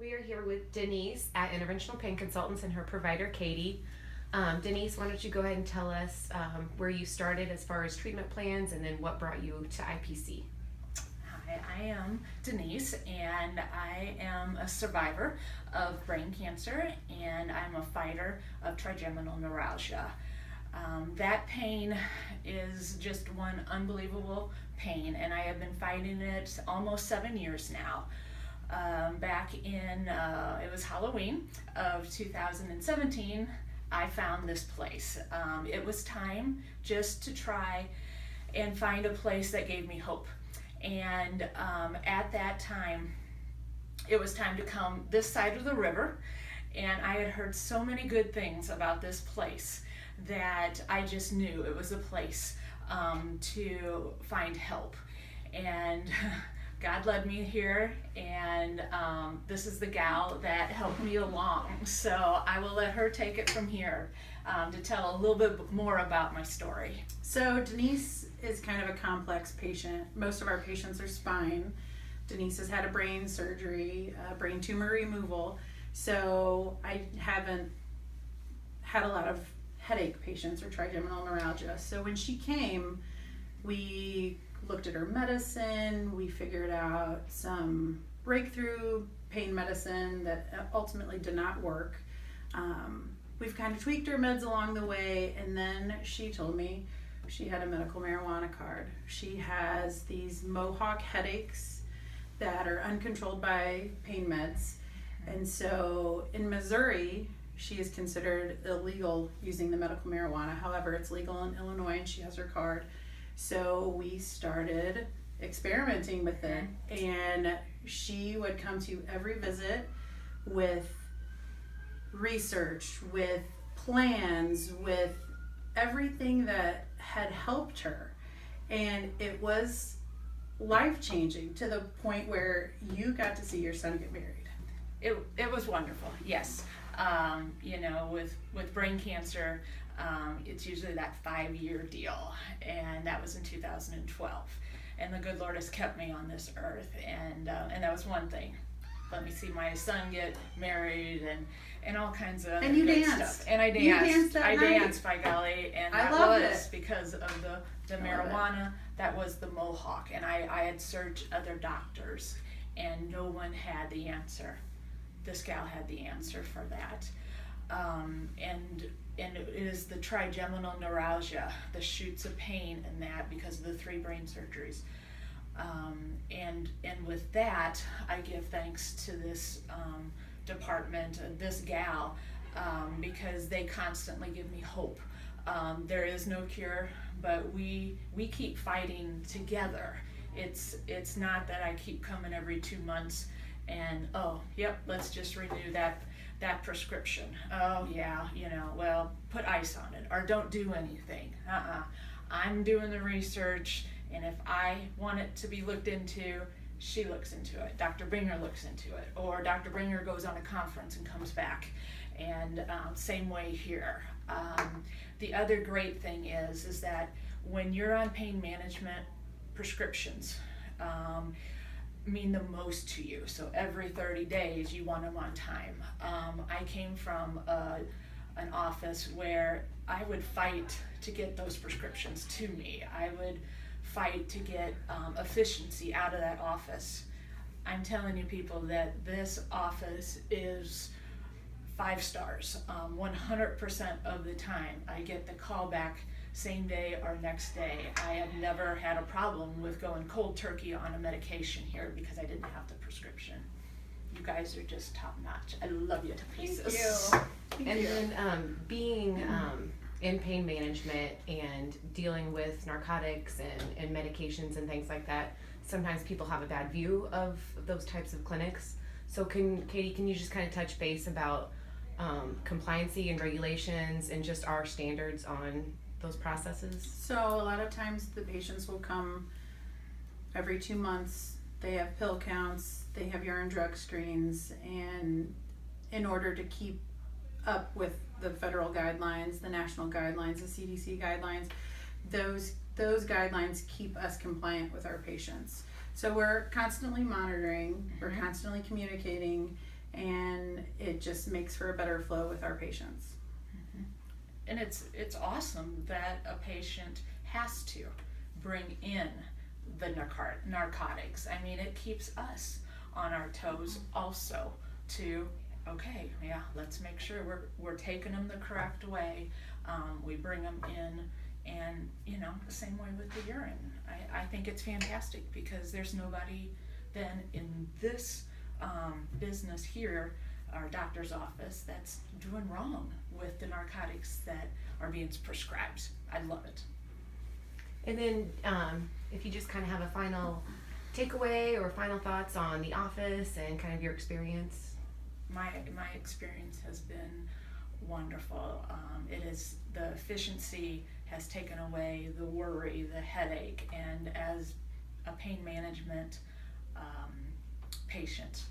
We are here with Denise at Interventional Pain Consultants and her provider, Katie. Denise, why don't you go ahead and tell us where you started as far as treatment plans and then what brought you to IPC? Hi, I am Denise, and I am a survivor of brain cancer, and I'm a fighter of trigeminal neuralgia. That pain is just one unbelievable pain, and I have been fighting it almost 7 years now. Back in, it was Halloween of 2017, I found this place. It was time just to try and find a place that gave me hope. And at that time, it was time to come this side of the river, and I had heard so many good things about this place that I just knew it was a place to find help. And God led me here, and this is the gal that helped me along. So I will let her take it from here to tell a little bit more about my story. So Denise is kind of a complex patient. Most of our patients are spine. Denise has had a brain surgery, brain tumor removal. So I haven't had a lot of headache patients or trigeminal neuralgia. So when she came, we looked at her medicine, we figured out some breakthrough pain medicine that ultimately did not work. We've kind of tweaked her meds along the way, and then she told me she had a medical marijuana card. She has these mohawk headaches that are uncontrolled by pain meds, and so in Missouri, she is considered illegal using the medical marijuana. However, it's legal in Illinois, and she has her card. So we started experimenting with it, and she would come to every visit with research, with plans, with everything that had helped her. And it was life-changing to the point where you got to see your son get married. It was wonderful, yes. With brain cancer, it's usually that 5-year deal, and that was in 2012. And the good Lord has kept me on this earth, and that was one thing. Let me see my son get married and all kinds of and you good danced. Stuff. And I danced. You danced that night. Danced, by golly, and that was because of the marijuana. That was the mohawk, and I had searched other doctors, and no one had the answer. This gal had the answer for that. And it is the trigeminal neuralgia, the shoots of pain in that because of the 3 brain surgeries. And with that, I give thanks to this department, this gal, because they constantly give me hope. There is no cure, but we keep fighting together. It's not that I keep coming every 2 months and let's just renew that prescription. Well, put ice on it or don't do anything. I'm doing the research, and if I want it to be looked into, she looks into it. Dr. Bringer looks into it, or Dr. Bringer goes on a conference and comes back. And same way here. The other great thing is that when you're on pain management, prescriptions mean the most to you. So every 30 days you want them on time. I came from an office where I would fight to get those prescriptions to me. I would fight to get efficiency out of that office. I'm telling you people that this office is 5 stars. 100% of the time I get the call back same day or next day. I have never had a problem with going cold turkey on a medication here because I didn't have the prescription. You guys are just top notch. I love you to pieces. Thank you. And then being in pain management and dealing with narcotics and medications and things like that, sometimes people have a bad view of those types of clinics. So Katie, can you just kind of touch base about compliancy and regulations and just our standards on those processes? So a lot of times the patients will come every 2 months. They have pill counts, they have urine drug screens, and in order to keep up with the federal guidelines, the national guidelines, the CDC guidelines, those guidelines keep us compliant with our patients. So we're constantly monitoring, we're constantly communicating, and it just makes for a better flow with our patients. And it's awesome that a patient has to bring in the narcotics. I mean, it keeps us on our toes also to, okay, yeah, let's make sure we're taking them the correct way. We bring them in, and the same way with the urine. I think it's fantastic because there's nobody then in this business here, our doctor's office, that's doing wrong with the narcotics that are being prescribed. I love it. And then if you just kind of have a final takeaway or final thoughts on the office and kind of your experience. My experience has been wonderful. It is, the efficiency has taken away the worry, the headache, and as a pain management patient,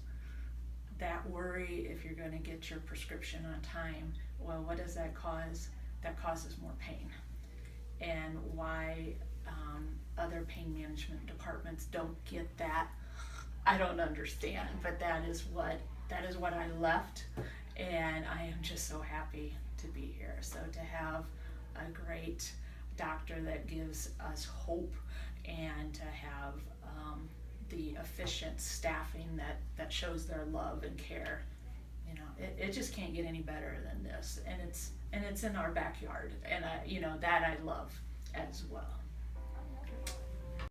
that worry if you're going to get your prescription on time, well, what does that cause? That causes more pain. And why other pain management departments don't get that, I don't understand, but that is what I left, and I am just so happy to be here. So to have a great doctor that gives us hope, and to have the efficient staffing that shows their love and care, it just can't get any better than this. And it's in our backyard, and that I love as well.